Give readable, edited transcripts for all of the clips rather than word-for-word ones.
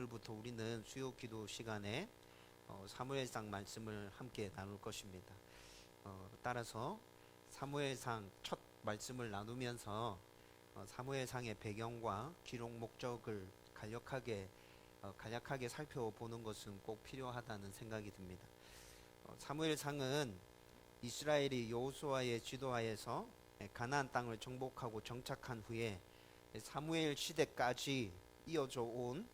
오늘부터 우리는 수요 기도 시간에 사무엘상 말씀을 함께 나눌 것입니다. 따라서 사무엘상 첫 말씀을 나누면서 사무엘상의 배경과 기록 목적을 간략하게 살펴보는 것은 꼭 필요하다는 생각이 듭니다. 사무엘상은 이스라엘이 여호수아의 지도하에서 가나안 땅을 정복하고 정착한 후에 사무엘 시대까지 이어져 온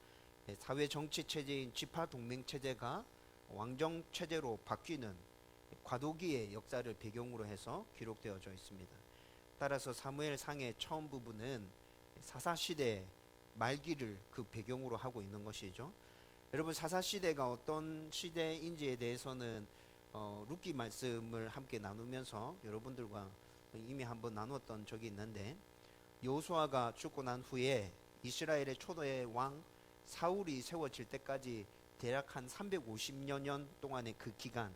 사회 정치 체제인 지파 동맹 체제가 왕정 체제로 바뀌는 과도기의 역사를 배경으로 해서 기록되어져 있습니다. 따라서 사무엘상의 처음 부분은 사사시대 말기를 그 배경으로 하고 있는 것이죠. 여러분, 사사시대가 어떤 시대인지에 대해서는 룻기 말씀을 함께 나누면서 여러분들과 이미 한번 나눴던 적이 있는데, 여호수아가 죽고 난 후에 이스라엘의 초대의 왕 사울이 세워질 때까지 대략 한 350여 년 동안의 그 기간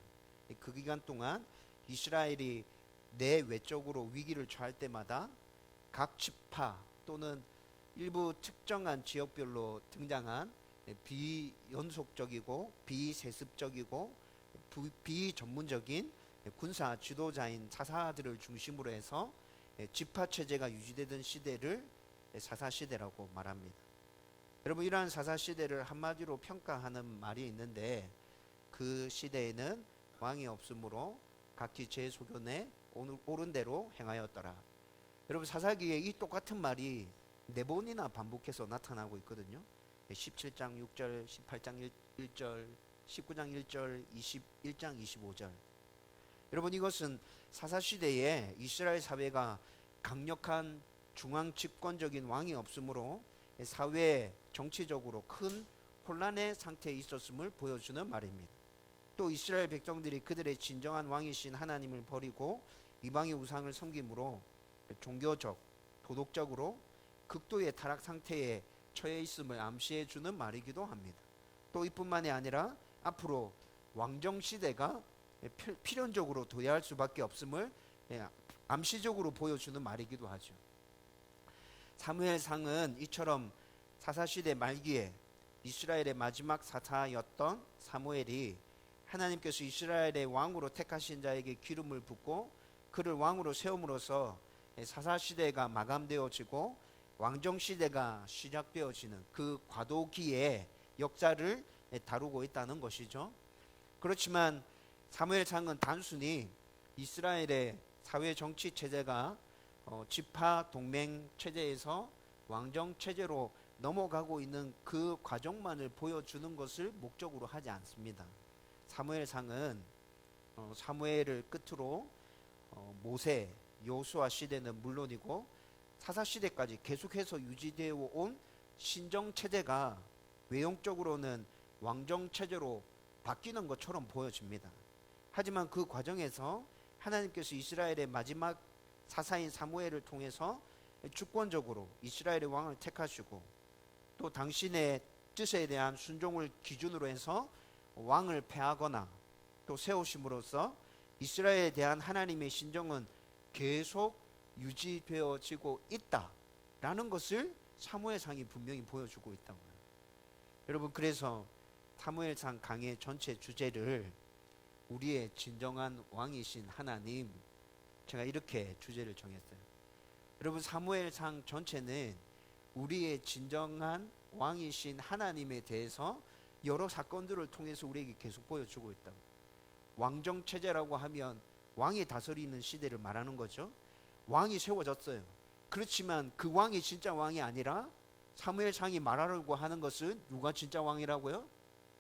동안 이스라엘이 내외적으로 위기를 처할 때마다 각 지파 또는 일부 특정한 지역별로 등장한 비연속적이고 비세습적이고 비전문적인 군사 지도자인 사사들을 중심으로 해서 지파 체제가 유지되던 시대를 사사시대라고 말합니다. 여러분, 이러한 사사시대를 한마디로 평가하는 말이 있는데, 그 시대에는 왕이 없으므로 각기 제 소견에 옳은 대로 행하였더라. 여러분, 사사기에 이 똑같은 말이 네 번이나 반복해서 나타나고 있거든요. 17장 6절, 18장 1절, 19장 1절, 21장 25절. 여러분, 이것은 사사시대에 이스라엘 사회가 강력한 중앙 집권적인 왕이 없으므로 사회 정치적으로 큰 혼란의 상태에 있었음을 보여주는 말입니다. 또 이스라엘 백성들이 그들의 진정한 왕이신 하나님을 버리고 이방의 우상을 섬김으로 종교적, 도덕적으로 극도의 타락 상태에 처해 있음을 암시해 주는 말이기도 합니다. 또 이뿐만이 아니라 앞으로 왕정 시대가 필연적으로 도래할 수밖에 없음을 암시적으로 보여주는 말이기도 하죠. 사무엘상은 이처럼 사사시대 말기에 이스라엘의 마지막 사사였던 사무엘이 하나님께서 이스라엘의 왕으로 택하신 자에게 기름을 붓고 그를 왕으로 세움으로써 사사시대가 마감되어지고 왕정시대가 시작되어지는 그 과도기의 역사를 다루고 있다는 것이죠. 그렇지만 사무엘상은 단순히 이스라엘의 사회 정치 체제가 지파 동맹 체제에서 왕정 체제로 넘어가고 있는 그 과정만을 보여주는 것을 목적으로 하지 않습니다. 사무엘상은 사무엘을 끝으로 모세, 여호수아 시대는 물론이고 사사시대까지 계속해서 유지되어 온 신정 체제가 외형적으로는 왕정 체제로 바뀌는 것처럼 보여집니다. 하지만 그 과정에서 하나님께서 이스라엘의 마지막 사사인 사무엘을 통해서 주권적으로 이스라엘의 왕을 택하시고 또 당신의 뜻에 대한 순종을 기준으로 해서 왕을 폐하거나 또 세우심으로써 이스라엘에 대한 하나님의 신정은 계속 유지되어지고 있다라는 것을 사무엘상이 분명히 보여주고 있다고요. 여러분, 그래서 사무엘상 강의 전체 주제를 우리의 진정한 왕이신 하나님, 제가 이렇게 주제를 정했어요. 여러분, 사무엘상 전체는 우리의 진정한 왕이신 하나님에 대해서 여러 사건들을 통해서 우리에게 계속 보여주고 있다고. 왕정 체제라고 하면 왕이 다스리는 시대를 말하는 거죠. 왕이 세워졌어요. 그렇지만 그 왕이 진짜 왕이 아니라 사무엘상이 말하려고 하는 것은 누가 진짜 왕이라고요?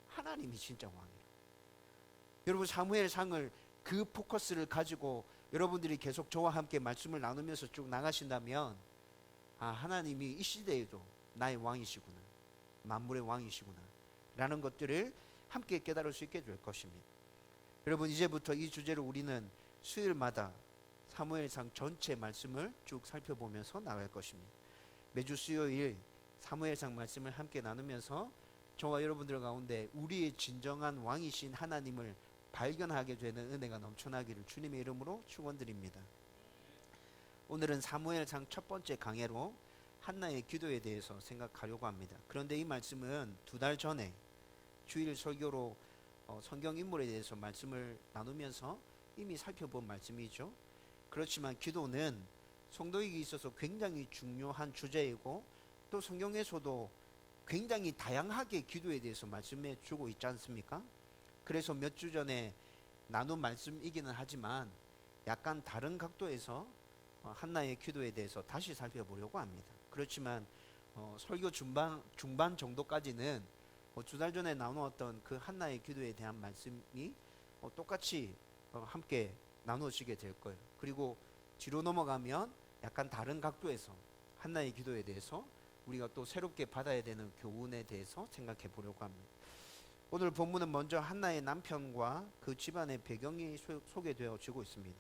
하나님이 진짜 왕이에요. 여러분, 사무엘상을 그 포커스를 가지고 여러분들이 계속 저와 함께 말씀을 나누면서 쭉 나가신다면, 하나님이 이 시대에도 나의 왕이시구나, 만물의 왕이시구나 라는 것들을 함께 깨달을 수 있게 될 것입니다. 여러분, 이제부터 이 주제를 우리는 수요일마다 사무엘상 전체 말씀을 쭉 살펴보면서 나갈 것입니다. 매주 수요일 사무엘상 말씀을 함께 나누면서 저와 여러분들 가운데 우리의 진정한 왕이신 하나님을 발견하게 되는 은혜가 넘쳐나기를 주님의 이름으로 축원드립니다. 오늘은 사무엘상 첫 번째 강해로 한나의 기도에 대해서 생각하려고 합니다. 그런데 이 말씀은 2달 전에 주일 설교로 성경 인물에 대해서 말씀을 나누면서 이미 살펴본 말씀이죠. 그렇지만 기도는 성도에게 있어서 굉장히 중요한 주제이고 또 성경에서도 굉장히 다양하게 기도에 대해서 말씀해 주고 있지 않습니까? 그래서 몇 주 전에 나눈 말씀이기는 하지만 약간 다른 각도에서 한나의 기도에 대해서 다시 살펴보려고 합니다. 그렇지만 설교 중반 정도까지는 2달 전에 나누었던 그 한나의 기도에 대한 말씀이 똑같이 함께 나누어지게 될 거예요. 그리고 뒤로 넘어가면 약간 다른 각도에서 한나의 기도에 대해서 우리가 또 새롭게 받아야 되는 교훈에 대해서 생각해 보려고 합니다. 오늘 본문은 먼저 한나의 남편과 그 집안의 배경이 소개되어지고 있습니다.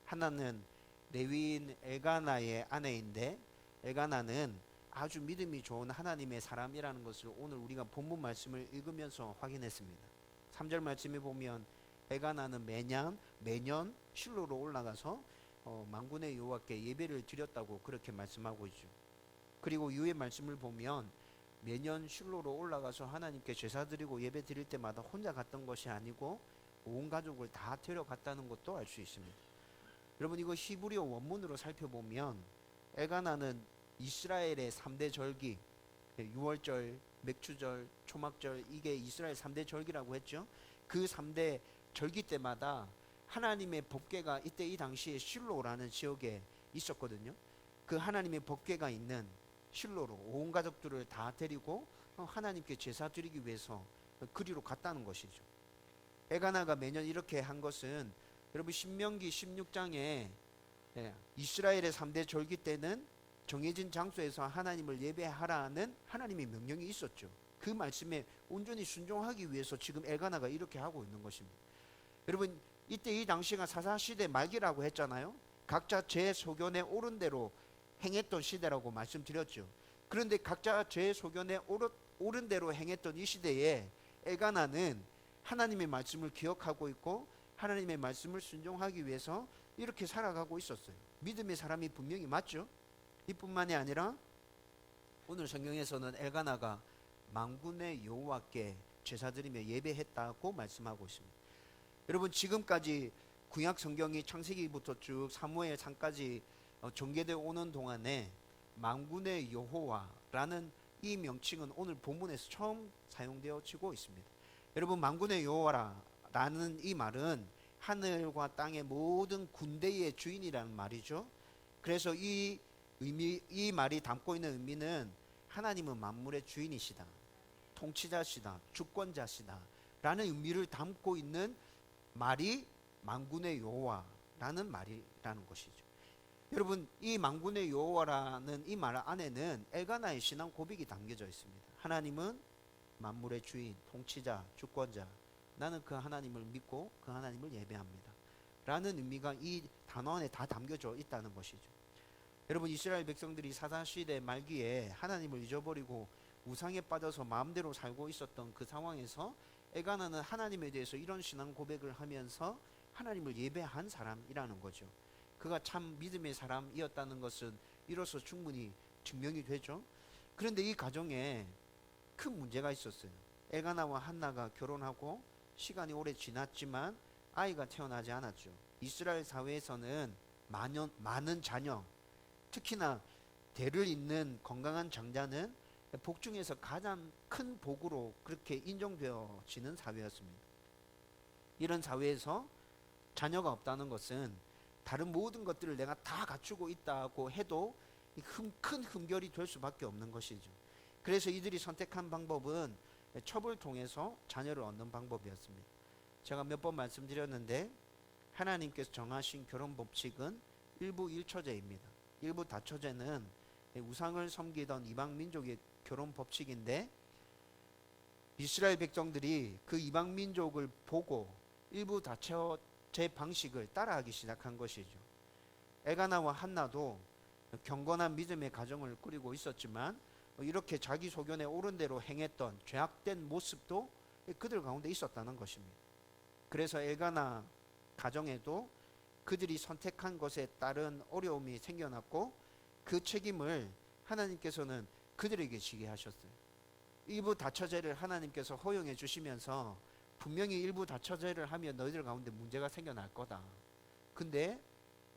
한나는 레위인 엘가나의 아내인데 엘가나는 아주 믿음이 좋은 하나님의 사람이라는 것을 오늘 우리가 본문 말씀을 읽으면서 확인했습니다. 3절 말씀에 보면 엘가나는 매년 실로로 올라가서 만군의 여호와께 예배를 드렸다고 그렇게 말씀하고 있죠. 그리고 이후의 말씀을 보면 매년 실로로 올라가서 하나님께 제사 드리고 예배 드릴 때마다 혼자 갔던 것이 아니고 온 가족을 다 데려갔다는 것도 알 수 있습니다. 여러분, 이거 히브리어 원문으로 살펴보면 엘가나는 이스라엘의 3대 절기, 유월절, 맥추절, 초막절, 이게 이스라엘 3대 절기라고 했죠. 그 3대 절기 때마다 하나님의 법궤가 이때 이 당시에 실로라는 지역에 있었거든요. 그 하나님의 법궤가 있는 실로로 온 가족들을 다 데리고 하나님께 제사 드리기 위해서 그리로 갔다는 것이죠. 엘가나가 매년 이렇게 한 것은 여러분 신명기 16장에 이스라엘의 3대 절기 때는 정해진 장소에서 하나님을 예배하라는 하나님의 명령이 있었죠. 그 말씀에 온전히 순종하기 위해서 지금 엘가나가 이렇게 하고 있는 것입니다. 여러분, 이때 이 당시가 사사시대 말기라고 했잖아요. 각자 제 소견에 옳은 대로 행했던 시대라고 말씀드렸죠. 그런데 각자 제 소견에 옳은 대로 행했던 이 시대에 엘가나는 하나님의 말씀을 기억하고 있고 하나님의 말씀을 순종하기 위해서 이렇게 살아가고 있었어요. 믿음의 사람이 분명히 맞죠. 이뿐만이 아니라 오늘 성경에서는 엘가나가 만군의 여호와께 제사드리며 예배했다고 말씀하고 있습니다. 여러분, 지금까지 구약 성경이 창세기부터 쭉 사무엘상까지 전개되어 오는 동안에 만군의 여호와라는 이 명칭은 오늘 본문에서 처음 사용되어지고 있습니다. 여러분, 만군의 여호와라는 이 말은 하늘과 땅의 모든 군대의 주인이라는 말이죠. 그래서 이 말이 담고 있는 의미는 하나님은 만물의 주인이시다, 통치자시다, 주권자시다 라는 의미를 담고 있는 말이 만군의 여호와라는 말이라는 것이죠. 여러분, 이 만군의 여호와라는 이 말 안에는 엘가나의 신앙 고백이 담겨져 있습니다. 하나님은 만물의 주인, 통치자, 주권자, 나는 그 하나님을 믿고 그 하나님을 예배합니다 라는 의미가 이 단어 안에 다 담겨져 있다는 것이죠. 여러분, 이스라엘 백성들이 사사시대 말기에 하나님을 잊어버리고 우상에 빠져서 마음대로 살고 있었던 그 상황에서 엘가나는 하나님에 대해서 이런 신앙 고백을 하면서 하나님을 예배한 사람이라는 거죠. 그가 참 믿음의 사람이었다는 것은 이로써 충분히 증명이 되죠. 그런데 이 가정에 큰 문제가 있었어요. 엘가나와 한나가 결혼하고 시간이 오래 지났지만 아이가 태어나지 않았죠. 이스라엘 사회에서는 많은 자녀, 특히나 대를 잇는 건강한 장자는 복 중에서 가장 큰 복으로 그렇게 인정되어지는 사회였습니다. 이런 사회에서 자녀가 없다는 것은 다른 모든 것들을 내가 다 갖추고 있다고 해도 큰 흠결이 될 수밖에 없는 것이죠. 그래서 이들이 선택한 방법은 첩을 통해서 자녀를 얻는 방법이었습니다. 제가 몇 번 말씀드렸는데 하나님께서 정하신 결혼 법칙은 일부 1처제입니다. 일부 다처제는 우상을 섬기던 이방 민족의 결혼 법칙인데 이스라엘 백성들이 그 이방 민족을 보고 일부 다처제 방식을 따라하기 시작한 것이죠. 엘가나와 한나도 경건한 믿음의 가정을 꾸리고 있었지만 이렇게 자기 소견에 옳은 대로 행했던 죄악된 모습도 그들 가운데 있었다는 것입니다. 그래서 엘가나 가정에도 그들이 선택한 것에 따른 어려움이 생겨났고 그 책임을 하나님께서는 그들에게 지게 하셨어요. 일부 다처제를 하나님께서 허용해 주시면서 분명히 일부 다처제를 하면 너희들 가운데 문제가 생겨날 거다. 근데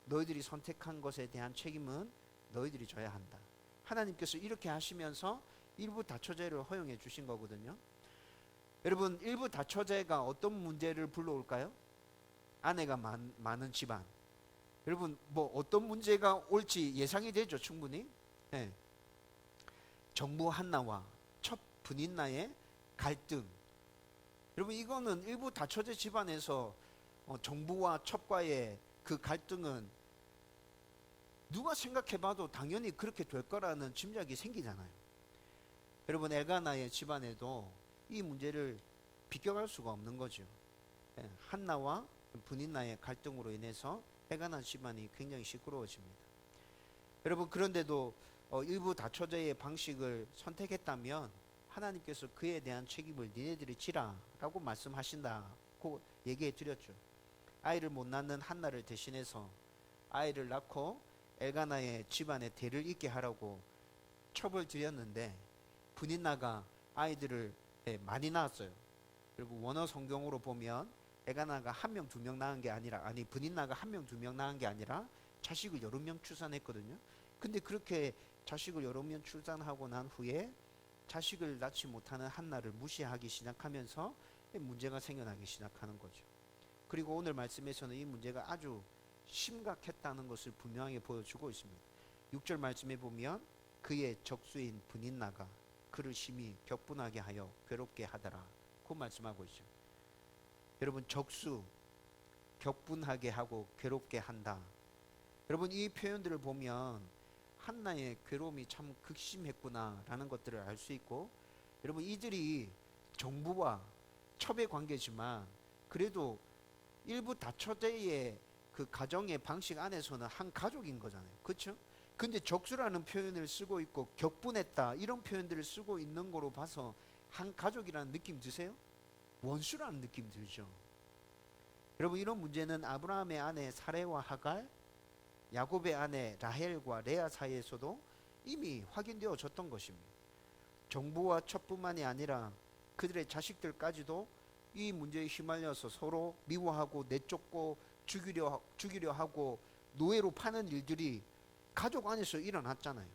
너희들이 선택한 것에 대한 책임은 너희들이 져야 한다. 하나님께서 이렇게 하시면서 일부 다처제를 허용해 주신 거거든요. 여러분, 일부 다처제가 어떤 문제를 불러올까요? 아내가 많은 집안. 여러분, 뭐 어떤 문제가 올지 예상이 되죠, 충분히. 네. 정부 한나와 첫 분인나의 갈등. 여러분, 이거는 일부 다처제 집안에서 정부와 첩과의 그 갈등은 누가 생각해봐도 당연히 그렇게 될 거라는 짐작이 생기잖아요. 여러분, 엘가나의 집안에도 이 문제를 비껴갈 수가 없는 거죠. 한나와 분인나의 갈등으로 인해서 엘가나 집안이 굉장히 시끄러워집니다. 여러분, 그런데도 일부 다처제의 방식을 선택했다면 하나님께서 그에 대한 책임을 니네들이 지라 라고 말씀하신다고 얘기해 드렸죠. 아이를 못 낳는 한나를 대신해서 아이를 낳고 엘가나의 집안에 대를 잇게 하라고 첩을 드렸는데 분인나가 아이들을 많이 낳았어요. 그리고 원어 성경으로 보면 엘가나가 한 명, 두 명 낳은 게 아니라, 분인나가 한 명, 두 명 낳은 게 아니라 자식을 여러 명 출산했거든요. 근데 그렇게 자식을 여러 명 출산하고 난 후에 자식을 낳지 못하는 한나를 무시하기 시작하면서 문제가 생겨나기 시작하는 거죠. 그리고 오늘 말씀에서는 이 문제가 아주 심각했다는 것을 분명하게 보여주고 있습니다. 6절 말씀에 보면 그의 적수인 분인나가 그를 심히 격분하게 하여 괴롭게 하더라. 그 말씀하고 있죠. 여러분, 적수, 격분하게 하고 괴롭게 한다. 여러분, 이 표현들을 보면 한나의 괴로움이 참 극심했구나라는 것들을 알 수 있고, 여러분, 이들이 정부와 첩의 관계지만 그래도 일부 다처제의 그 가정의 방식 안에서는 한 가족인 거잖아요. 그렇죠? 근데 적수라는 표현을 쓰고 있고 격분했다 이런 표현들을 쓰고 있는 거로 봐서 한 가족이라는 느낌 드세요? 원수라는 느낌 들죠. 여러분, 이런 문제는 아브라함의 아내 사레와 하갈, 야곱의 아내 라헬과 레아 사이에서도 이미 확인되어졌던 것입니다. 정부와 첩뿐만이 아니라 그들의 자식들까지도 이 문제에 휘말려서 서로 미워하고 내쫓고 죽이려 하고 노예로 파는 일들이 가족 안에서 일어났잖아요.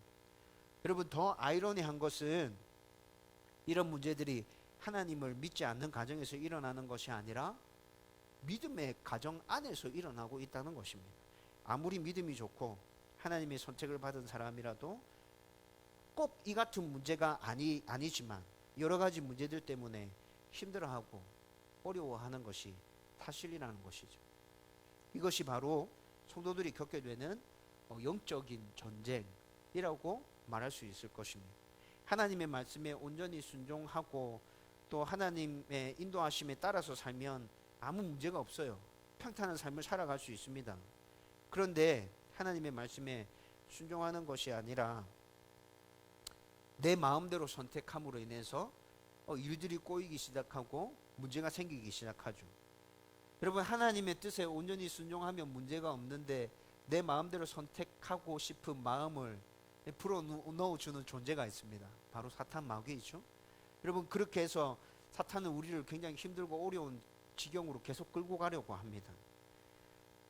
여러분, 더 아이러니한 것은 이런 문제들이 하나님을 믿지 않는 가정에서 일어나는 것이 아니라 믿음의 가정 안에서 일어나고 있다는 것입니다. 아무리 믿음이 좋고 하나님의 선택을 받은 사람이라도 꼭 이 같은 문제가 아니지만 여러 가지 문제들 때문에 힘들어하고 어려워하는 것이 사실이라는 것이죠. 이것이 바로 성도들이 겪게 되는 영적인 전쟁이라고 말할 수 있을 것입니다. 하나님의 말씀에 온전히 순종하고 또 하나님의 인도하심에 따라서 살면 아무 문제가 없어요. 평탄한 삶을 살아갈 수 있습니다. 그런데 하나님의 말씀에 순종하는 것이 아니라 내 마음대로 선택함으로 인해서 일들이 꼬이기 시작하고 문제가 생기기 시작하죠. 여러분, 하나님의 뜻에 온전히 순종하면 문제가 없는데 내 마음대로 선택하고 싶은 마음을 불어넣어주는 존재가 있습니다. 바로 사탄 마귀이죠. 여러분, 그렇게 해서 사탄은 우리를 굉장히 힘들고 어려운 지경으로 계속 끌고 가려고 합니다.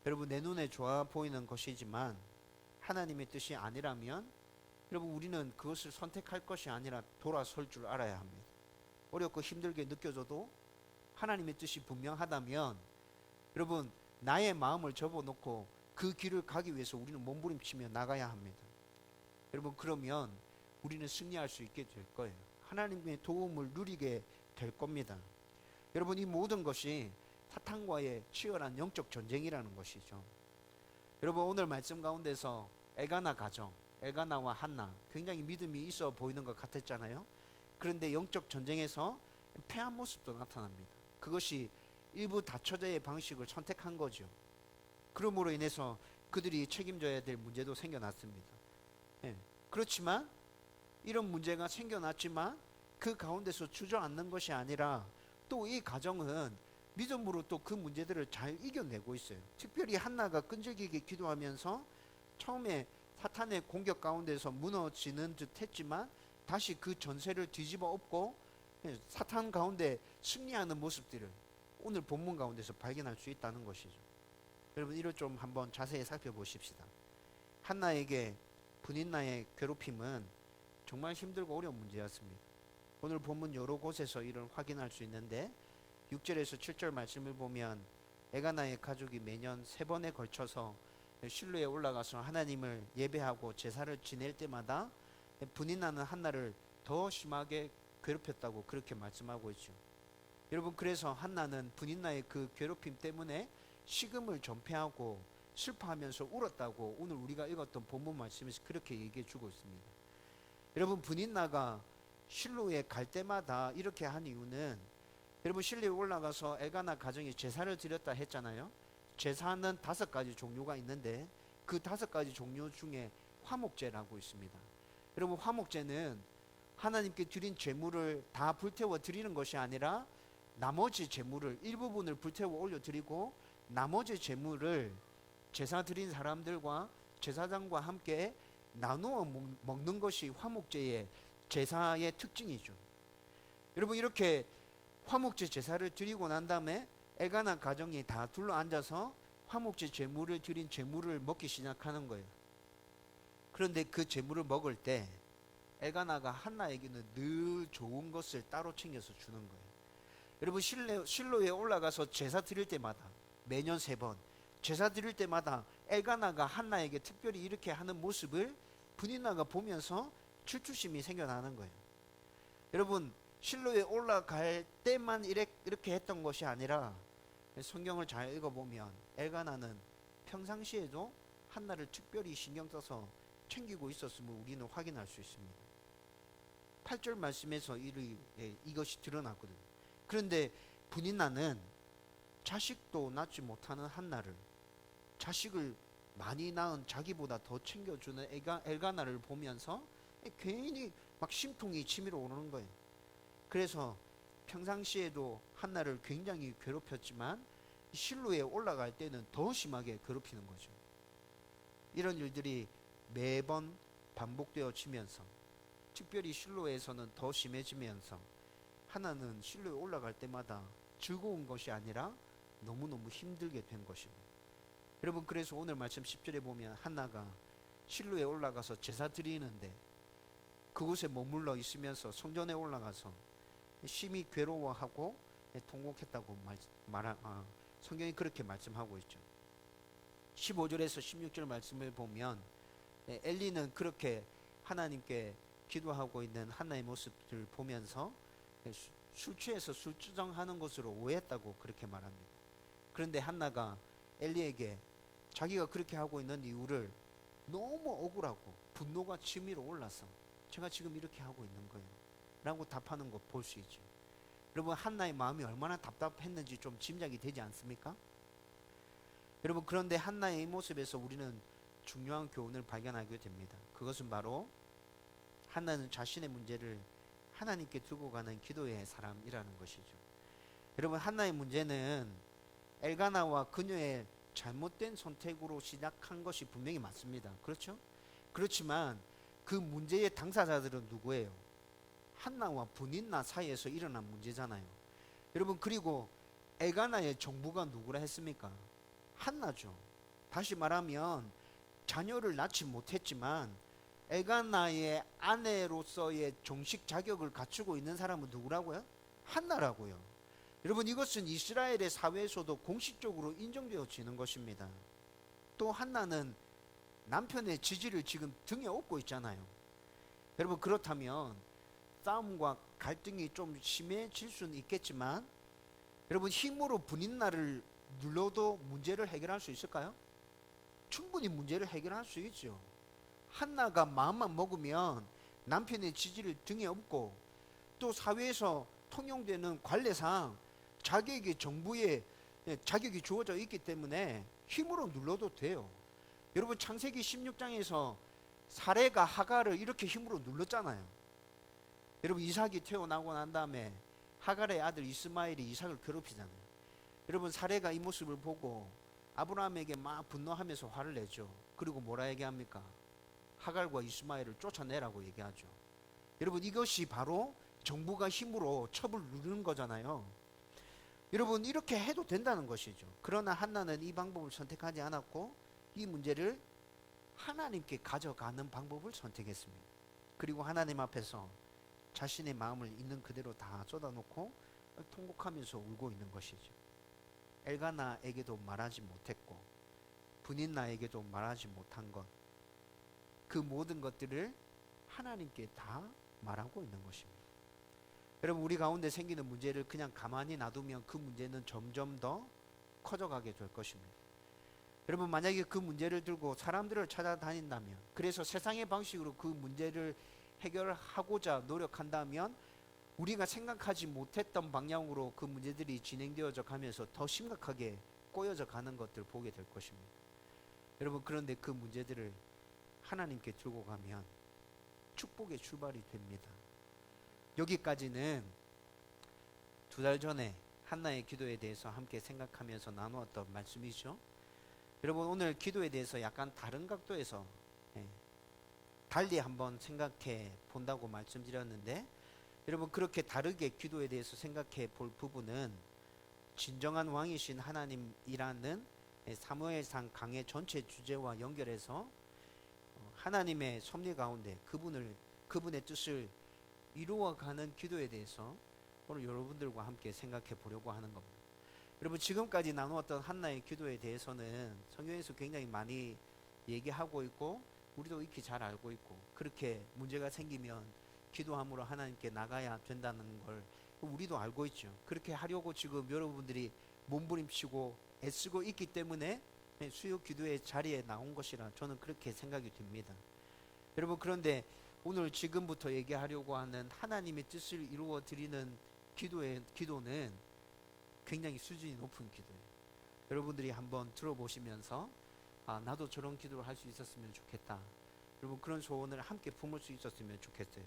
여러분, 내 눈에 좋아 보이는 것이지만 하나님의 뜻이 아니라면 여러분, 우리는 그것을 선택할 것이 아니라 돌아설 줄 알아야 합니다. 어렵고 힘들게 느껴져도 하나님의 뜻이 분명하다면 여러분, 나의 마음을 접어놓고 그 길을 가기 위해서 우리는 몸부림치며 나가야 합니다. 여러분, 그러면 우리는 승리할 수 있게 될 거예요. 하나님의 도움을 누리게 될 겁니다. 여러분, 이 모든 것이 사탄과의 치열한 영적 전쟁이라는 것이죠. 여러분, 오늘 말씀 가운데서 엘가나 가정, 엘가나와 한나 굉장히 믿음이 있어 보이는 것 같았잖아요. 그런데 영적 전쟁에서 패한 모습도 나타납니다. 그것이 일부 다처제의 방식을 선택한 거죠. 그러므로 인해서 그들이 책임져야 될 문제도 생겨났습니다. 그렇지만 이런 문제가 생겨났지만 그 가운데서 주저앉는 것이 아니라 또 이 가정은 믿음으로 또 그 문제들을 잘 이겨내고 있어요. 특별히 한나가 끈질기게 기도하면서 처음에 사탄의 공격 가운데서 무너지는 듯 했지만 다시 그 전세를 뒤집어 엎고 사탄 가운데 승리하는 모습들을 오늘 본문 가운데서 발견할 수 있다는 것이죠. 여러분 이를 좀 한번 자세히 살펴보십시다. 한나에게 분인나의 괴롭힘은 정말 힘들고 어려운 문제였습니다. 오늘 본문 여러 곳에서 이를 확인할 수 있는데 6절에서 7절 말씀을 보면 엘가나의 가족이 매년 3번에 걸쳐서 실로에 올라가서 하나님을 예배하고 제사를 지낼 때마다 분인나는 한나를 더 심하게 괴롭혔다고 그렇게 말씀하고 있죠. 여러분 그래서 한나는 분인나의 그 괴롭힘 때문에 식음을 전폐하고 슬퍼하면서 울었다고 오늘 우리가 읽었던 본문 말씀에서 그렇게 얘기해 주고 있습니다. 여러분 분인나가 실로에 갈 때마다 이렇게 한 이유는 여러분 실로에 올라가서 엘가나 가정에 제사를 드렸다 했잖아요. 제사는 5가지 종류가 있는데 그 5가지 종류 중에 화목제라고 있습니다. 여러분 화목제는 하나님께 드린 제물을 다 불태워 드리는 것이 아니라 나머지 제물을 일부분을 불태워 올려 드리고 나머지 제물을 제사 드린 사람들과 제사장과 함께 나누어 먹는 것이 화목제의 제사의 특징이죠. 여러분 이렇게 화목제 제사를 드리고 난 다음에 엘가나 가정이 다 둘러 앉아서 화목제 제물을 드린 제물을 먹기 시작하는 거예요. 그런데 그 제물을 먹을 때 엘가나가 한나에게는 늘 좋은 것을 따로 챙겨서 주는 거예요. 여러분 실로에 올라가서 제사 드릴 때마다 매년 3번 제사 드릴 때마다 엘가나가 한나에게 특별히 이렇게 하는 모습을 분인나가 보면서 질투심이 생겨나는 거예요. 여러분 실로에 올라갈 때만 이렇게 했던 것이 아니라 성경을 잘 읽어보면 엘가나는 평상시에도 한나를 특별히 신경 써서 챙기고 있었음을 우리는 확인할 수 있습니다. 8절 말씀에서 이것이 드러났거든요. 그런데 분인나는 자식도 낳지 못하는 한나를 자식을 많이 낳은 자기보다 더 챙겨주는 엘가나를 보면서 괜히 막 심통이 치밀어 오르는 거예요. 그래서 평상시에도 한나를 굉장히 괴롭혔지만 실로에 올라갈 때는 더 심하게 괴롭히는 거죠. 이런 일들이 매번 반복되어지면서 특별히 실로에서는 더 심해지면서 하나는 실로에 올라갈 때마다 즐거운 것이 아니라 너무너무 힘들게 된 것입니다. 여러분 그래서 오늘 말씀 10절에 보면 한나가 실로에 올라가서 제사 드리는데 그곳에 머물러 있으면서 성전에 올라가서 심히 괴로워하고 통곡했다고 성경이 그렇게 말씀하고 있죠. 15절에서 16절 말씀을 보면 엘리는 그렇게 하나님께 기도하고 있는 한나의 모습을 보면서 술 취해서 술주정하는 것으로 오해했다고 그렇게 말합니다. 그런데 한나가 엘리에게 자기가 그렇게 하고 있는 이유를 너무 억울하고 분노가 치밀어 올라서 제가 지금 이렇게 하고 있는 거예요 라고 답하는 거 볼 수 있죠. 여러분 한나의 마음이 얼마나 답답했는지 좀 짐작이 되지 않습니까? 여러분 그런데 한나의 이 모습에서 우리는 중요한 교훈을 발견하게 됩니다. 그것은 바로 한나는 자신의 문제를 하나님께 두고 가는 기도의 사람이라는 것이죠. 여러분 한나의 문제는 엘가나와 그녀의 잘못된 선택으로 시작한 것이 분명히 맞습니다. 그렇죠? 그렇지만 그 문제의 당사자들은 누구예요? 한나와 분인나 사이에서 일어난 문제잖아요. 여러분 그리고 엘가나의 정부가 누구라 했습니까? 한나죠. 다시 말하면 자녀를 낳지 못했지만 엘가나의 아내로서의 정식 자격을 갖추고 있는 사람은 누구라고요? 한나라고요. 여러분 이것은 이스라엘의 사회에서도 공식적으로 인정되어지는 것입니다. 또 한나는 남편의 지지를 지금 등에 업고 있잖아요. 여러분 그렇다면 싸움과 갈등이 좀 심해질 수는 있겠지만 여러분 힘으로 분인나를 눌러도 문제를 해결할 수 있을까요? 충분히 문제를 해결할 수 있죠. 한나가 마음만 먹으면 남편의 지지를 등에 업고 또 사회에서 통용되는 관례상 자기에게 정부의 자격이 주어져 있기 때문에 힘으로 눌러도 돼요. 여러분 창세기 16장에서 사레가 하갈을 이렇게 힘으로 눌렀잖아요. 여러분 이삭이 태어나고 난 다음에 하갈의 아들 이스마엘이 이삭을 괴롭히잖아요. 여러분 사레가 이 모습을 보고 아브라함에게 막 분노하면서 화를 내죠. 그리고 뭐라 얘기합니까? 하갈과 이스마엘을 쫓아내라고 얘기하죠. 여러분, 이것이 바로 정부가 힘으로 첩을 누르는 거잖아요. 여러분, 이렇게 해도 된다는 것이죠. 그러나 한나는 이 방법을 선택하지 않았고 이 문제를 하나님께 가져가는 방법을 선택했습니다. 그리고 하나님 앞에서 자신의 마음을 있는 그대로 다 쏟아놓고 통곡하면서 울고 있는 것이죠. 엘가나에게도 말하지 못했고 분인나에게도 말하지 못한 것, 그 모든 것들을 하나님께 다 말하고 있는 것입니다. 여러분, 우리 가운데 생기는 문제를 그냥 가만히 놔두면 그 문제는 점점 더 커져가게 될 것입니다. 여러분, 만약에 그 문제를 들고 사람들을 찾아다닌다면, 그래서 세상의 방식으로 그 문제를 해결하고자 노력한다면 우리가 생각하지 못했던 방향으로 그 문제들이 진행되어져 가면서 더 심각하게 꼬여져 가는 것들을 보게 될 것입니다. 여러분, 그런데 그 문제들을 하나님께 들고 가면 축복의 출발이 됩니다. 여기까지는 2달 전에 한나의 기도에 대해서 함께 생각하면서 나누었던 말씀이죠. 여러분, 오늘 기도에 대해서 약간 다른 각도에서 달리 한번 생각해 본다고 말씀드렸는데, 여러분, 그렇게 다르게 기도에 대해서 생각해 볼 부분은 진정한 왕이신 하나님이라는 사무엘상 강의 전체 주제와 연결해서 하나님의 섭리 가운데 그분의 뜻을 이루어가는 기도에 대해서 오늘 여러분들과 함께 생각해 보려고 하는 겁니다. 여러분, 지금까지 나누었던 한나의 기도에 대해서는 성경에서 굉장히 많이 얘기하고 있고 우리도 익히 잘 알고 있고, 그렇게 문제가 생기면 기도함으로 하나님께 나가야 된다는 걸 우리도 알고 있죠. 그렇게 하려고 지금 여러분들이 몸부림치고 애쓰고 있기 때문에 수요 기도의 자리에 나온 것이라 저는 그렇게 생각이 듭니다. 여러분, 그런데 오늘 지금부터 얘기하려고 하는 하나님의 뜻을 이루어 드리는 기도는 굉장히 수준이 높은 기도예요. 여러분들이 한번 들어보시면서 나도 저런 기도를 할 수 있었으면 좋겠다, 여러분, 그런 소원을 함께 품을 수 있었으면 좋겠어요.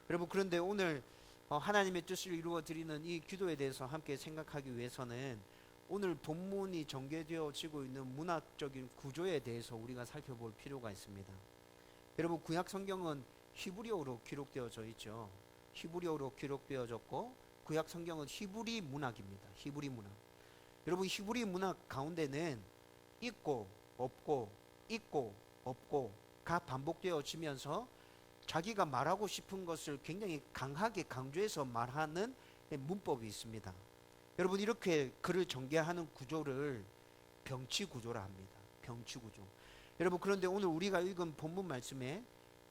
여러분, 그런데 오늘 하나님의 뜻을 이루어 드리는 이 기도에 대해서 함께 생각하기 위해서는 오늘 본문이 전개되어지고 있는 문학적인 구조에 대해서 우리가 살펴볼 필요가 있습니다. 여러분, 구약 성경은 히브리어로 기록되어져 있죠. 히브리어로 기록되어졌고 구약 성경은 히브리 문학입니다. 히브리 문학. 여러분, 히브리 문학 가운데는 있고 없고 있고 없고가 반복되어지면서 자기가 말하고 싶은 것을 굉장히 강하게 강조해서 말하는 문법이 있습니다. 여러분, 이렇게 글을 전개하는 구조를 병치 구조라 합니다. 병치 구조. 여러분, 그런데 오늘 우리가 읽은 본문 말씀에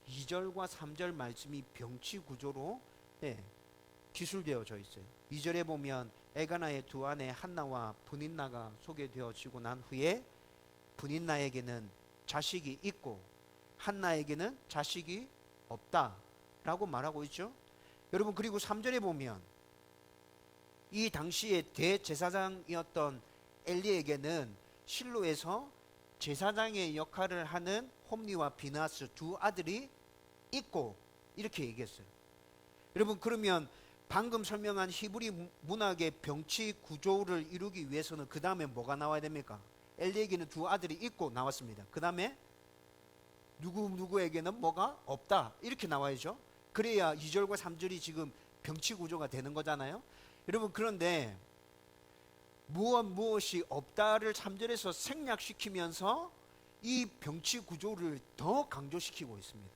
2절과 3절 말씀이 병치 구조로 기술되어져 있어요. 2절에 보면 엘가나의 두 아내 한나와 분인나가 소개되어지고 난 후에 분인나에게는 자식이 있고 한나에게는 자식이 없다 라고 말하고 있죠. 여러분, 그리고 3절에 보면 이 당시에 대제사장이었던 엘리에게는 실로에서 제사장의 역할을 하는 홈리와 비나스 두 아들이 있고, 이렇게 얘기했어요. 여러분, 그러면 방금 설명한 히브리 문학의 병치 구조를 이루기 위해서는 그 다음에 뭐가 나와야 됩니까? 엘리에게는 두 아들이 있고 나왔습니다. 그 다음에 누구에게는 뭐가 없다, 이렇게 나와야죠. 그래야 2절과 3절이 지금 병치 구조가 되는 거잖아요. 여러분, 그런데 무엇이 없다를 3절에서 생략시키면서 이 병치 구조를 더 강조시키고 있습니다.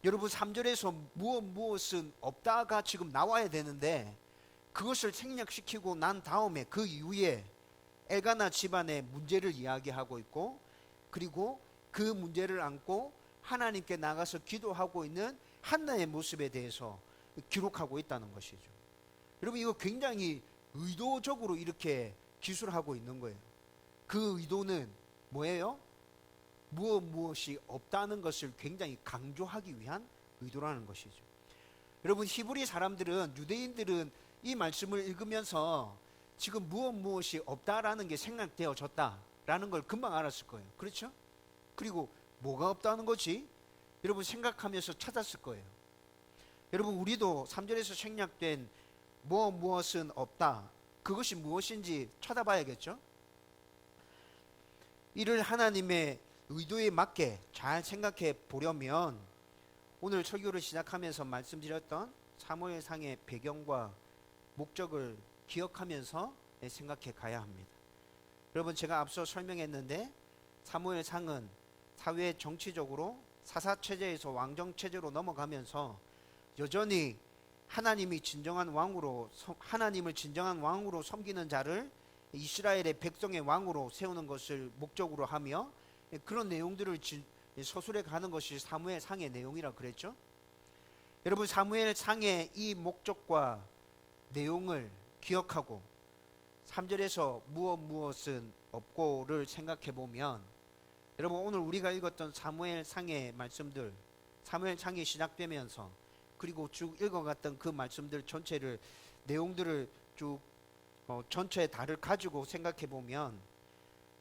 여러분, 3절에서 무엇은 없다가 지금 나와야 되는데 그것을 생략시키고 난 다음에 그 이후에 엘가나 집안의 문제를 이야기하고 있고, 그리고 그 문제를 안고 하나님께 나가서 기도하고 있는 한나의 모습에 대해서 기록하고 있다는 것이죠. 여러분, 이거 굉장히 의도적으로 이렇게 기술하고 있는 거예요. 그 의도는 뭐예요? 무엇이 없다는 것을 굉장히 강조하기 위한 의도라는 것이죠. 여러분, 히브리 사람들은, 유대인들은 이 말씀을 읽으면서 지금 무엇이 없다라는 게 생각되어졌다라는 걸 금방 알았을 거예요. 그렇죠? 그리고 뭐가 없다는 거지? 여러분, 생각하면서 찾았을 거예요. 여러분, 우리도 3절에서 생략된 무엇은 없다, 그것이 무엇인지 찾아봐야겠죠? 이를 하나님의 의도에 맞게 잘 생각해 보려면 오늘 설교를 시작하면서 말씀드렸던 사무엘상의 배경과 목적을 기억하면서 생각해 가야 합니다. 여러분, 제가 앞서 설명했는데 사무엘상은 사회 정치적으로 사사체제에서 왕정체제로 넘어가면서 여전히 하나님을 진정한 왕으로 섬기는 자를 이스라엘의 백성의 왕으로 세우는 것을 목적으로 하며 그런 내용들을 서술해 가는 것이 사무엘상의 내용이라 그랬죠. 여러분, 사무엘상의 이 목적과 내용을 기억하고 3절에서 무엇은 없고를 생각해 보면, 여러분, 오늘 우리가 읽었던 사무엘상의 말씀들, 사무엘상이 시작되면서 그리고 쭉 읽어갔던 그 말씀들 전체를, 내용들을 쭉 전체의 달을 가지고 생각해 보면,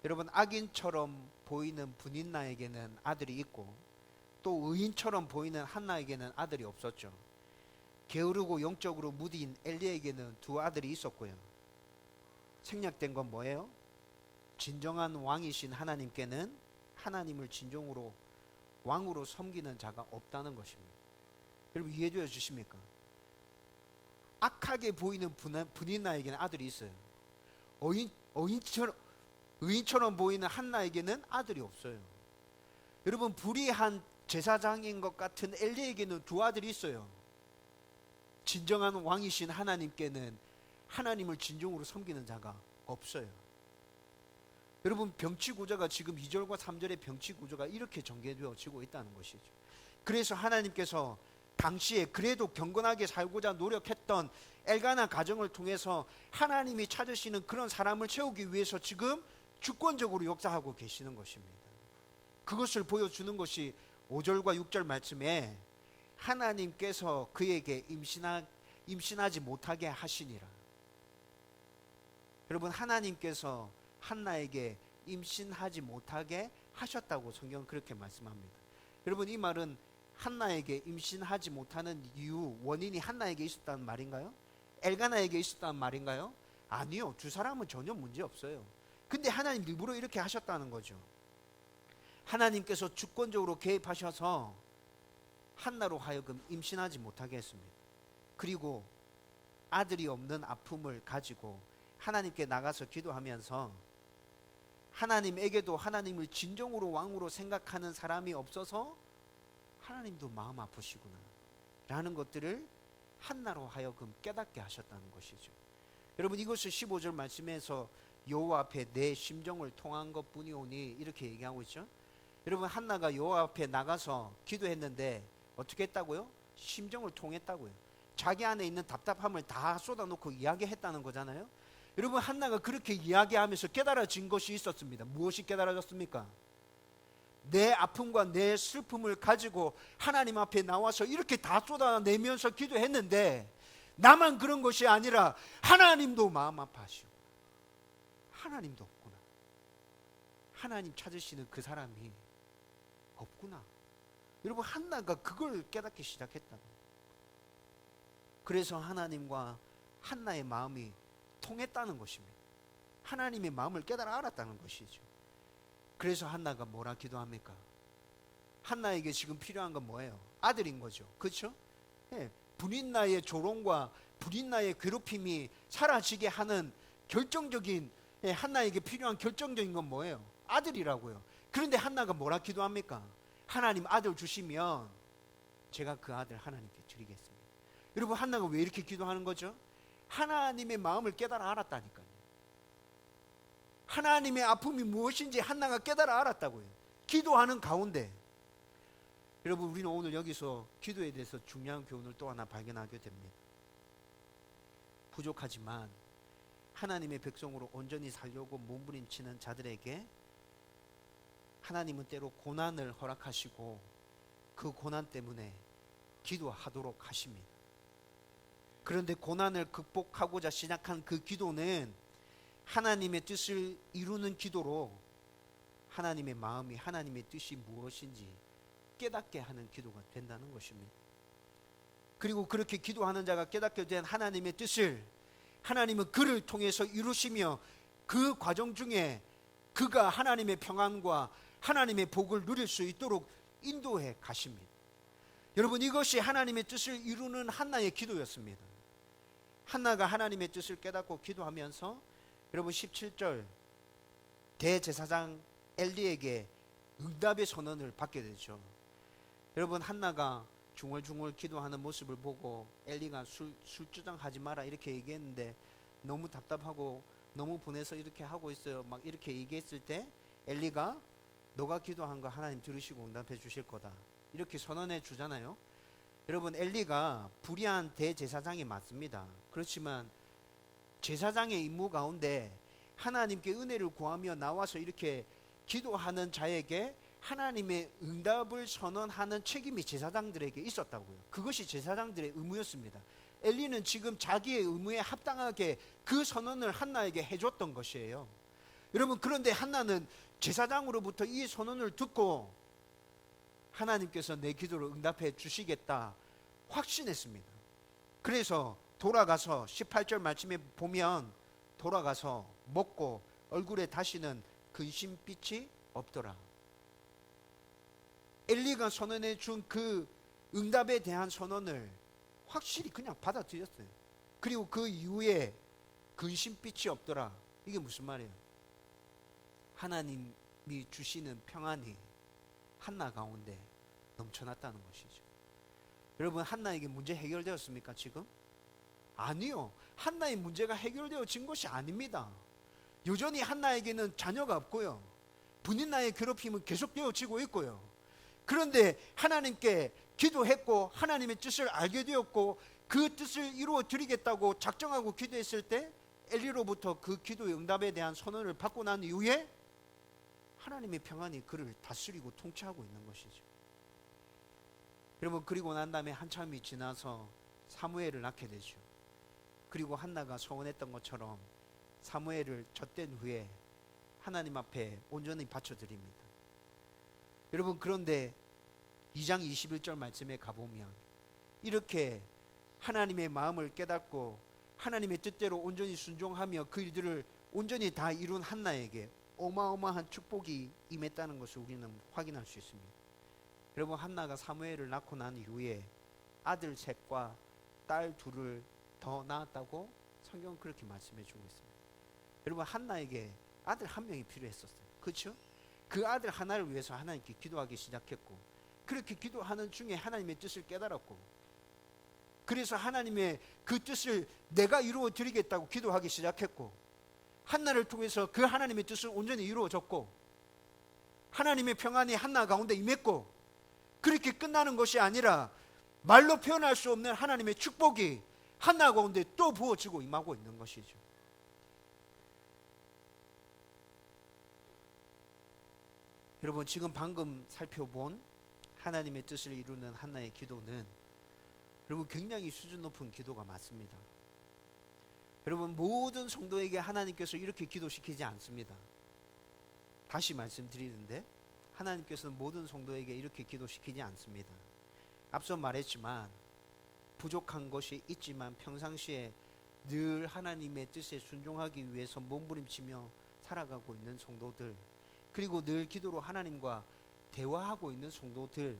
여러분, 악인처럼 보이는 분인나에게는 아들이 있고 또 의인처럼 보이는 한나에게는 아들이 없었죠. 게으르고 영적으로 무디인 엘리에게는 두 아들이 있었고요. 생략된 건 뭐예요? 진정한 왕이신 하나님께는 하나님을 진정으로 왕으로 섬기는 자가 없다는 것입니다. 여러분, 이해되어 주십니까? 악하게 보이는 분인나에게는 아들이 있어요. 의인처럼 보이는 한나에게는 아들이 없어요. 여러분, 불의한 제사장인 것 같은 엘리에게는 두 아들이 있어요. 진정한 왕이신 하나님께는 하나님을 진정으로 섬기는 자가 없어요. 여러분, 병치 구조가 지금 2절과 3절의 병치 구조가 이렇게 전개되어지고 있다는 것이죠. 그래서 하나님께서 당시에 그래도 경건하게 살고자 노력했던 엘가나 가정을 통해서 하나님이 찾으시는 그런 사람을 채우기 위해서 지금 주권적으로 역사하고 계시는 것입니다. 그것을 보여주는 것이 5절과 6절 말씀에 하나님께서 그에게 임신하지 못하게 하시니라. 여러분, 하나님께서 한나에게 임신하지 못하게 하셨다고 성경은 그렇게 말씀합니다. 여러분, 이 말은 한나에게 임신하지 못하는 이유, 원인이 한나에게 있었다는 말인가요? 엘가나에게 있었다는 말인가요? 아니요, 두 사람은 전혀 문제 없어요. 근데 하나님 일부러 이렇게 하셨다는 거죠. 하나님께서 주권적으로 개입하셔서 한나로 하여금 임신하지 못하게 했습니다. 그리고 아들이 없는 아픔을 가지고 하나님께 나가서 기도하면서 하나님에게도 하나님을 진정으로 왕으로 생각하는 사람이 없어서 하나님도 마음 아프시구나 라는 것들을 한나로 하여금 깨닫게 하셨다는 것이죠. 여러분, 이것을 15절 말씀에서 여호와 앞에 내 심정을 통한 것뿐이오니 이렇게 얘기하고 있죠. 여러분, 한나가 여호와 앞에 나가서 기도했는데 어떻게 했다고요? 심정을 통했다고요. 자기 안에 있는 답답함을 다 쏟아놓고 이야기했다는 거잖아요. 여러분, 한나가 그렇게 이야기하면서 깨달아진 것이 있었습니다. 무엇이 깨달아졌습니까? 내 아픔과 내 슬픔을 가지고 하나님 앞에 나와서 이렇게 다 쏟아내면서 기도했는데 나만 그런 것이 아니라 하나님도 마음 아파하시고 하나님도 없구나. 하나님 찾으시는 그 사람이 없구나. 여러분, 한나가 그걸 깨닫기 시작했다. 그래서 하나님과 한나의 마음이 통했다는 것입니다. 하나님의 마음을 깨달아 알았다는 것이죠. 그래서 한나가 뭐라 기도합니까? 한나에게 지금 필요한 건 뭐예요? 아들인 거죠. 그렇죠? 네. 불인나의 조롱과 불인나의 괴롭힘이 사라지게 하는 결정적인, 한나에게 필요한 결정적인 건 뭐예요? 아들이라고요. 그런데 한나가 뭐라 기도합니까? 하나님, 아들 주시면 제가 그 아들 하나님께 드리겠습니다. 여러분, 한나가 왜 이렇게 기도하는 거죠? 하나님의 마음을 깨달아 알았다니까요. 하나님의 아픔이 무엇인지 한나가 깨달아 알았다고요. 기도하는 가운데. 여러분, 우리는 오늘 여기서 기도에 대해서 중요한 교훈을 또 하나 발견하게 됩니다. 부족하지만 하나님의 백성으로 온전히 살려고 몸부림치는 자들에게 하나님은 때로 고난을 허락하시고 그 고난 때문에 기도하도록 하십니다. 그런데 고난을 극복하고자 시작한 그 기도는 하나님의 뜻을 이루는 기도로 하나님의 마음이, 하나님의 뜻이 무엇인지 깨닫게 하는 기도가 된다는 것입니다. 그리고 그렇게 기도하는 자가 깨닫게 된 하나님의 뜻을 하나님은 그를 통해서 이루시며 그 과정 중에 그가 하나님의 평안과 하나님의 복을 누릴 수 있도록 인도해 가십니다. 여러분, 이것이 하나님의 뜻을 이루는 한나의 기도였습니다. 한나가 하나님의 뜻을 깨닫고 기도하면서 여러분 17절 대제사장 엘리에게 응답의 선언을 받게 되죠. 여러분, 한나가 중얼중얼 기도하는 모습을 보고 엘리가 술주정하지 마라 이렇게 얘기했는데 너무 답답하고 너무 분해서 이렇게 하고 있어요. 막 이렇게 얘기했을 때 엘리가 너가 기도한 거 하나님 들으시고 응답해 주실 거다 이렇게 선언해 주잖아요. 여러분, 엘리가 불의한 대제사장이 맞습니다. 그렇지만 제사장의 임무 가운데 하나님께 은혜를 구하며 나와서 이렇게 기도하는 자에게 하나님의 응답을 선언하는 책임이 제사장들에게 있었다고요. 그것이 제사장들의 의무였습니다. 엘리는 지금 자기의 의무에 합당하게 그 선언을 한나에게 해줬던 것이에요. 여러분, 그런데 한나는 제사장으로부터 이 선언을 듣고 하나님께서 내 기도를 응답해 주시겠다 확신했습니다. 그래서 돌아가서 18절 말씀에 보면 돌아가서 먹고 얼굴에 다시는 근심빛이 없더라. 엘리가 선언해 준 그 응답에 대한 선언을 확실히 그냥 받아들였어요. 그리고 그 이후에 근심빛이 없더라. 이게 무슨 말이에요? 하나님이 주시는 평안이 한나 가운데 넘쳐났다는 것이죠. 여러분, 한나에게 문제 해결되었습니까 지금? 아니요. 한나의 문제가 해결되어진 것이 아닙니다. 여전히 한나에게는 자녀가 없고요, 부인 나의 괴롭힘은 계속되어지고 있고요. 그런데 하나님께 기도했고 하나님의 뜻을 알게 되었고 그 뜻을 이루어 드리겠다고 작정하고 기도했을 때 엘리로부터 그 기도의 응답에 대한 선언을 받고 난 이후에 하나님의 평안이 그를 다스리고 통치하고 있는 것이죠. 여러분, 그리고 난 다음에 한참이 지나서 사무엘을 낳게 되죠. 그리고 한나가 소원했던 것처럼 사무엘을 젖댄 후에 하나님 앞에 온전히 바쳐드립니다. 여러분, 그런데 2장 21절 말씀에 가보면 이렇게 하나님의 마음을 깨닫고 하나님의 뜻대로 온전히 순종하며 그 일들을 온전히 다 이룬 한나에게 어마어마한 축복이 임했다는 것을 우리는 확인할 수 있습니다. 여러분, 한나가 사무엘을 낳고 난 이후에 아들 셋과 딸 둘을 더 낳았다고 성경은 그렇게 말씀해 주고 있습니다. 여러분, 한나에게 아들 한 명이 필요했었어요. 그렇죠? 그 아들 하나를 위해서 하나님께 기도하기 시작했고, 그렇게 기도하는 중에 하나님의 뜻을 깨달았고, 그래서 하나님의 그 뜻을 내가 이루어 드리겠다고 기도하기 시작했고, 한나를 통해서 그 하나님의 뜻은 온전히 이루어졌고, 하나님의 평안이 한나 가운데 임했고, 그렇게 끝나는 것이 아니라 말로 표현할 수 없는 하나님의 축복이 한나 가운데 또 부어지고 임하고 있는 것이죠. 여러분, 지금 방금 살펴본 하나님의 뜻을 이루는 한나의 기도는 여러분 굉장히 수준 높은 기도가 맞습니다. 여러분, 모든 성도에게 하나님께서 이렇게 기도시키지 않습니다. 다시 말씀드리는데 하나님께서는 모든 성도에게 이렇게 기도시키지 않습니다. 앞서 말했지만 부족한 것이 있지만 평상시에 늘 하나님의 뜻에 순종하기 위해서 몸부림치며 살아가고 있는 성도들, 그리고 늘 기도로 하나님과 대화하고 있는 성도들,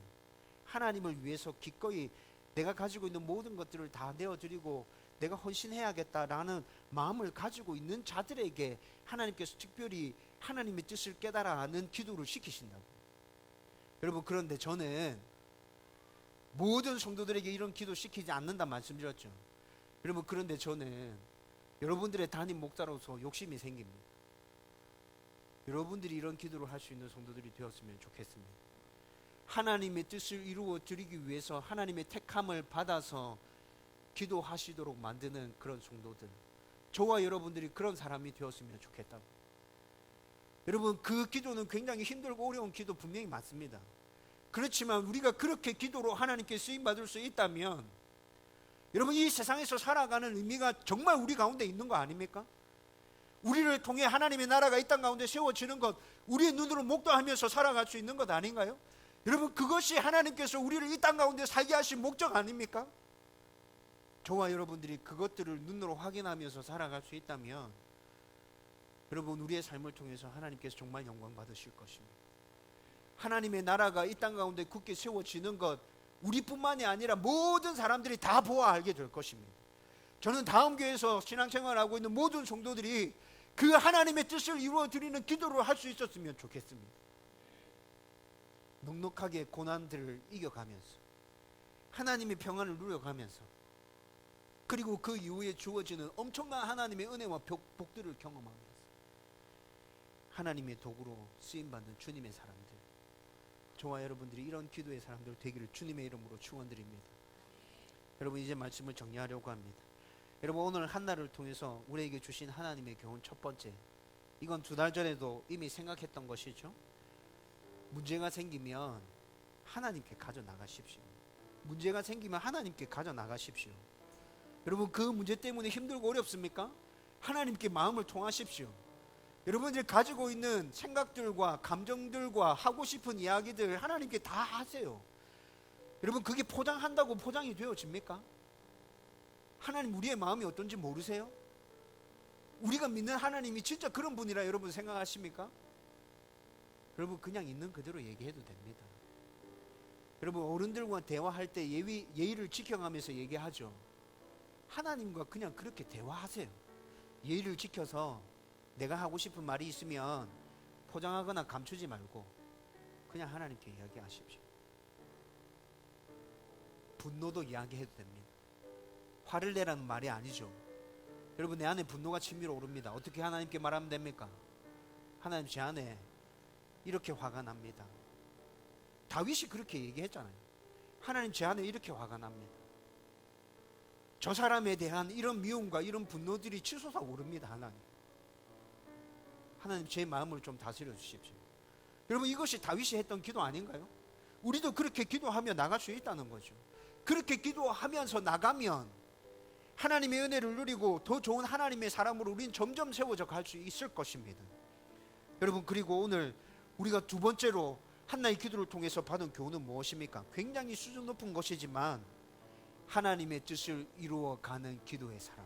하나님을 위해서 기꺼이 내가 가지고 있는 모든 것들을 다 내어드리고 내가 헌신해야겠다라는 마음을 가지고 있는 자들에게 하나님께서 특별히 하나님의 뜻을 깨달아 아는 기도를 시키신다고. 여러분, 그런데 저는 모든 성도들에게 이런 기도 시키지 않는다 말씀드렸죠. 여러분, 그런데 저는 여러분들의 담임 목사로서 욕심이 생깁니다. 여러분들이 이런 기도를 할 수 있는 성도들이 되었으면 좋겠습니다. 하나님의 뜻을 이루어 드리기 위해서 하나님의 택함을 받아서 기도하시도록 만드는 그런 성도들, 저와 여러분들이 그런 사람이 되었으면 좋겠다고. 여러분, 그 기도는 굉장히 힘들고 어려운 기도 분명히 맞습니다. 그렇지만 우리가 그렇게 기도로 하나님께 쓰임받을 수 있다면 여러분, 이 세상에서 살아가는 의미가 정말 우리 가운데 있는 거 아닙니까? 우리를 통해 하나님의 나라가 이 땅 가운데 세워지는 것, 우리의 눈으로 목도하면서 살아갈 수 있는 것 아닌가요? 여러분, 그것이 하나님께서 우리를 이 땅 가운데 살게 하신 목적 아닙니까? 저와 여러분들이 그것들을 눈으로 확인하면서 살아갈 수 있다면 여러분, 우리의 삶을 통해서 하나님께서 정말 영광 받으실 것입니다. 하나님의 나라가 이 땅 가운데 굳게 세워지는 것, 우리뿐만이 아니라 모든 사람들이 다 보아 알게 될 것입니다. 저는 다음 교회에서 신앙생활을 하고 있는 모든 성도들이 그 하나님의 뜻을 이루어 드리는 기도를 할 수 있었으면 좋겠습니다. 넉넉하게 고난들을 이겨가면서 하나님의 평안을 누려가면서, 그리고 그 이후에 주어지는 엄청난 하나님의 은혜와 복들을 경험하면서 하나님의 도구로 쓰임받는 주님의 사람들, 저와 여러분들이 이런 기도의 사람들 되기를 주님의 이름으로 축원드립니다. 여러분, 이제 말씀을 정리하려고 합니다. 여러분, 오늘 한날을 통해서 우리에게 주신 하나님의 교훈 첫 번째, 이건 2달 전에도 이미 생각했던 것이죠. 문제가 생기면 하나님께 가져나가십시오. 문제가 생기면 하나님께 가져나가십시오. 여러분, 그 문제 때문에 힘들고 어렵습니까? 하나님께 마음을 통하십시오. 여러분들이 가지고 있는 생각들과 감정들과 하고 싶은 이야기들 하나님께 다 하세요. 여러분, 그게 포장한다고 포장이 되어집니까? 하나님 우리의 마음이 어떤지 모르세요? 우리가 믿는 하나님이 진짜 그런 분이라 여러분 생각하십니까? 여러분, 그냥 있는 그대로 얘기해도 됩니다. 여러분, 어른들과 대화할 때 예의를 지켜가면서 얘기하죠. 하나님과 그냥 그렇게 대화하세요. 예의를 지켜서 내가 하고 싶은 말이 있으면 포장하거나 감추지 말고 그냥 하나님께 이야기하십시오. 분노도 이야기해도 됩니다. 화를 내라는 말이 아니죠. 여러분, 내 안에 분노가 치밀어 오릅니다. 어떻게 하나님께 말하면 됩니까? 하나님, 제 안에 이렇게 화가 납니다. 다윗이 그렇게 얘기했잖아요. 하나님, 제 안에 이렇게 화가 납니다. 저 사람에 대한 이런 미움과 이런 분노들이 치솟아 오릅니다. 하나님, 제 마음을 좀 다스려 주십시오. 여러분, 이것이 다윗이 했던 기도 아닌가요? 우리도 그렇게 기도하며 나갈 수 있다는 거죠. 그렇게 기도하면서 나가면 하나님의 은혜를 누리고 더 좋은 하나님의 사람으로 우리는 점점 세워져 갈 수 있을 것입니다. 여러분, 그리고 오늘 우리가 2번째로 한나의 기도를 통해서 받은 교훈은 무엇입니까? 굉장히 수준 높은 것이지만 하나님의 뜻을 이루어가는 기도의 사람,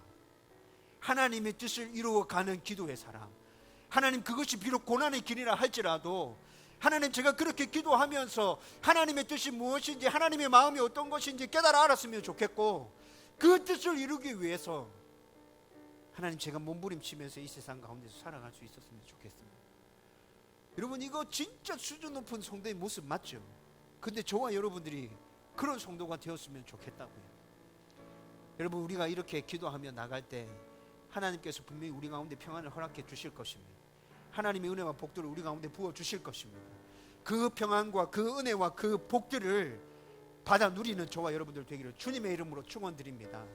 하나님의 뜻을 이루어가는 기도의 사람. 하나님, 그것이 비록 고난의 길이라 할지라도 하나님, 제가 그렇게 기도하면서 하나님의 뜻이 무엇인지, 하나님의 마음이 어떤 것인지 깨달아 알았으면 좋겠고, 그 뜻을 이루기 위해서 하나님, 제가 몸부림치면서 이 세상 가운데서 살아갈 수 있었으면 좋겠습니다. 여러분, 이거 진짜 수준 높은 성도의 모습 맞죠? 근데 저와 여러분들이 그런 성도가 되었으면 좋겠다고요. 여러분, 우리가 이렇게 기도하며 나갈 때 하나님께서 분명히 우리 가운데 평안을 허락해 주실 것입니다. 하나님의 은혜와 복들을 우리 가운데 부어 주실 것입니다. 그 평안과 그 은혜와 그 복들을 받아 누리는 저와 여러분들 되기를 주님의 이름으로 축원드립니다.